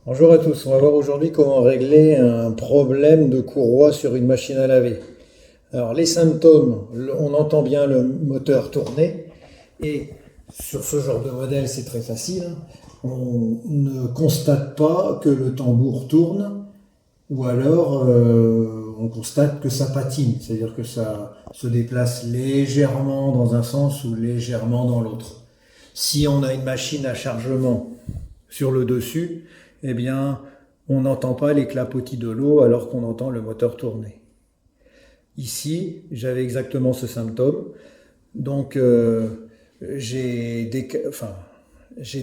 Bonjour à tous, on va voir aujourd'hui comment régler un problème de courroie sur une machine à laver. Alors les symptômes, on entend bien le moteur tourner et sur ce genre de modèle c'est très facile. On ne constate pas que le tambour tourne ou alors on constate que ça patine, c'est-à-dire que ça se déplace légèrement dans un sens ou légèrement dans l'autre. Si on a une machine à chargement sur le dessus, eh bien, on n'entend pas les clapotis de l'eau alors qu'on entend le moteur tourner. Ici, j'avais exactement ce symptôme. Donc, j'ai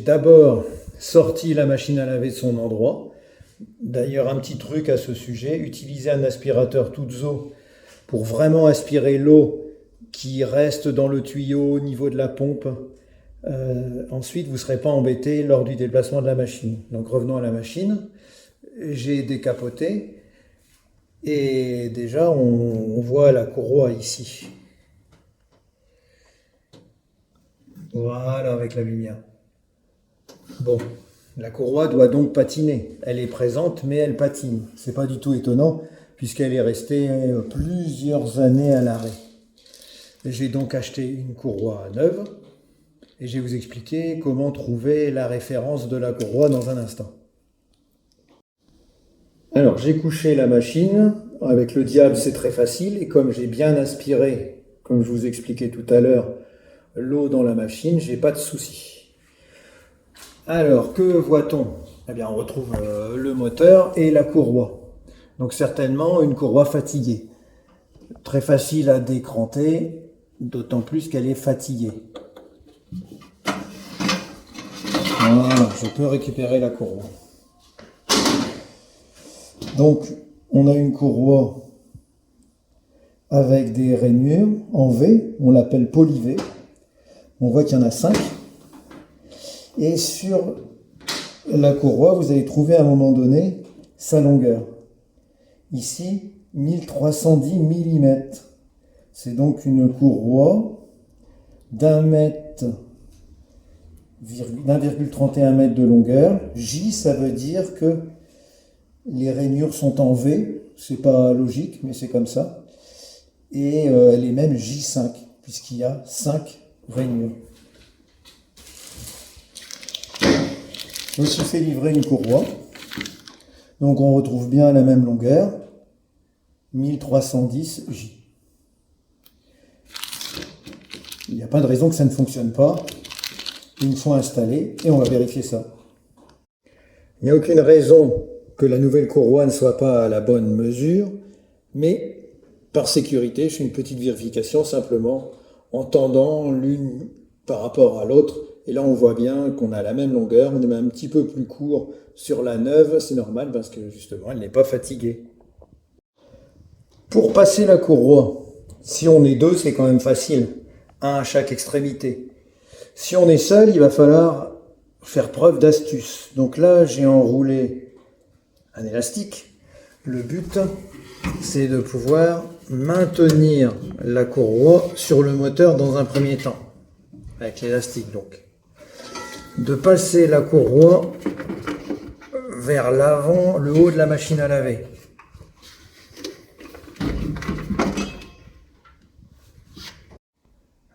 d'abord sorti la machine à laver de son endroit. D'ailleurs, un petit truc à ce sujet, utiliser un aspirateur toutes eaux pour vraiment aspirer l'eau qui reste dans le tuyau au niveau de la pompe. Ensuite, vous ne serez pas embêté lors du déplacement de la machine. Donc revenons à la machine. J'ai décapoté et déjà on voit la courroie ici. Voilà, avec la lumière. Bon, la courroie doit donc patiner. Elle est présente mais elle patine. C'est pas du tout étonnant puisqu'elle est restée plusieurs années à l'arrêt. J'ai donc acheté une courroie neuve. Et je vais vous expliquer comment trouver la référence de la courroie dans un instant. Alors j'ai couché la machine, avec le diable c'est très facile, et comme j'ai bien aspiré, comme je vous expliquais tout à l'heure, l'eau dans la machine, j'ai pas de souci. Alors que voit-on? Eh bien on retrouve le moteur et la courroie. Donc certainement une courroie fatiguée. Très facile à décranter, d'autant plus qu'elle est fatiguée. Voilà, je peux récupérer la courroie. Donc, on a une courroie avec des rainures en V, on l'appelle poly-V. On voit qu'il y en a 5. Et sur la courroie, vous allez trouver à un moment donné sa longueur. Ici, 1310 mm. C'est donc une courroie d'1,31 m de longueur. J, ça veut dire que les rainures sont en V, c'est pas logique, mais c'est comme ça. Et elle est même J5, puisqu'il y a 5 rainures. Je me suis fait livrer une courroie. Donc on retrouve bien la même longueur, 1310 J. Il n'y a pas de raison que ça ne fonctionne pas une fois installé, et on va vérifier ça. Il n'y a aucune raison que la nouvelle courroie ne soit pas à la bonne mesure, mais par sécurité, je fais une petite vérification simplement en tendant l'une par rapport à l'autre. Et là, on voit bien qu'on a la même longueur, on est même un petit peu plus court sur la neuve, c'est normal parce que justement, elle n'est pas fatiguée. Pour passer la courroie, si on est deux, c'est quand même facile, un à chaque extrémité. Si on est seul, il va falloir faire preuve d'astuce. Donc là, j'ai enroulé un élastique. Le but, c'est de pouvoir maintenir la courroie sur le moteur dans un premier temps, avec l'élastique donc. De passer la courroie vers l'avant, le haut de la machine à laver.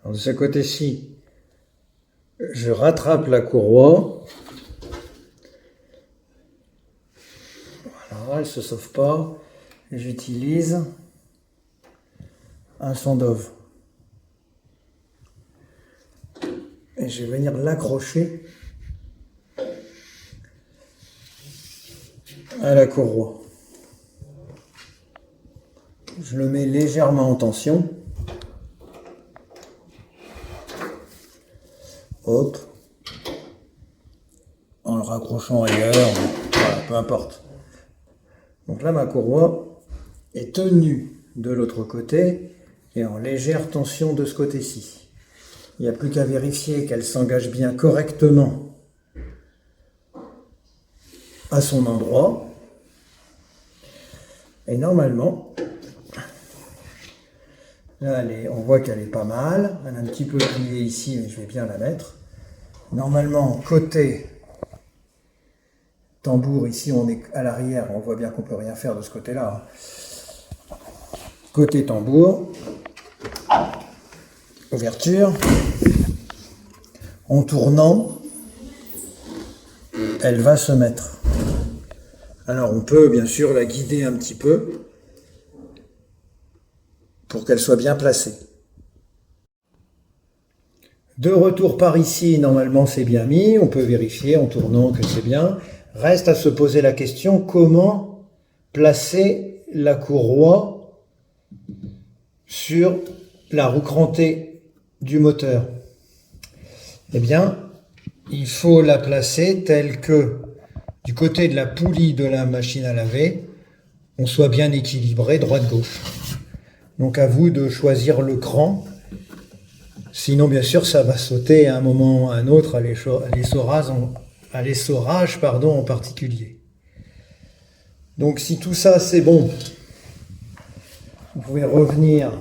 Alors de ce côté-ci, je rattrape la courroie. Voilà, elle ne se sauve pas. J'utilise un sondove. Et je vais venir l'accrocher à la courroie. Je le mets légèrement en tension. Hop. En le raccrochant ailleurs, voilà, peu importe. Donc là, ma courroie est tenue de l'autre côté et en légère tension de ce côté-ci. Il n'y a plus qu'à vérifier qu'elle s'engage bien correctement à son endroit. Et normalement, là, on voit qu'elle est pas mal. Elle a un petit peu plié ici, mais je vais bien la mettre. Normalement, côté tambour, ici on est à l'arrière, on voit bien qu'on peut rien faire de ce côté-là. Côté tambour, ouverture, en tournant, elle va se mettre. Alors on peut bien sûr la guider un petit peu pour qu'elle soit bien placée. De retour par ici, normalement c'est bien mis, on peut vérifier en tournant que c'est bien. Reste à se poser la question, comment placer la courroie sur la roue crantée du moteur? Eh bien, il faut la placer telle que du côté de la poulie de la machine à laver, on soit bien équilibré droite-gauche. Donc à vous de choisir le cran. Sinon, bien sûr, ça va sauter à un moment ou à un autre, à l'essorage en particulier. Donc si tout ça c'est bon, vous pouvez revenir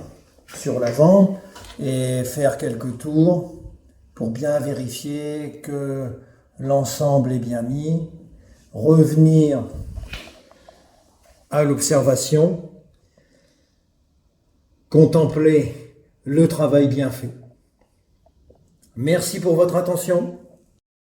sur l'avant et faire quelques tours pour bien vérifier que l'ensemble est bien mis. Revenir à l'observation, contempler le travail bien fait. Merci pour votre attention.